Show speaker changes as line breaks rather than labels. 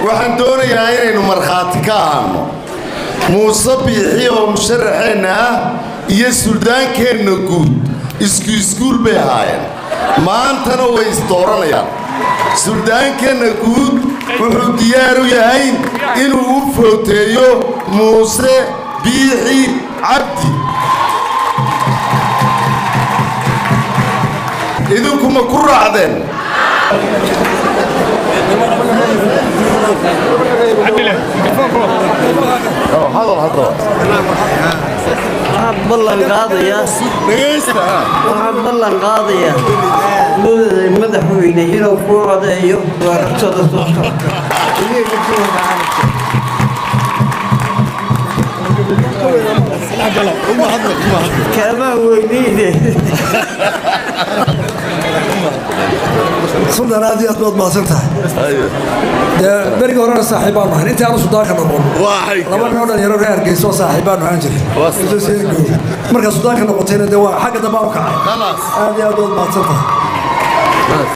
waxaan doonayaa inaynu markhaati ka ahaano muuse biixi oo musharaxeenna ah iyo suldaankeenna guud iskuul bay ahaayeen maantana way isdooranayaan suldaankeenna guud wuxuu diyaar u yahay inuu u footeeyo muuse biixi cabdi idinkuma ku raacdeen
ballan qaadaya madaxweyne inuu ku codeeyo doorashada soo socota kama weyneyne
سلطان هذه أطباق ما صرتها. برجع ورانا صاحبان معنا أنت أنا صداقة نقول.
واحد.
لما نقول يا رجال كيسوا صاحبان وعنجري. مركز صداقة نقطتين دواء حاجة دباوك.
خلاص.
هذه أطباق ما صرتها.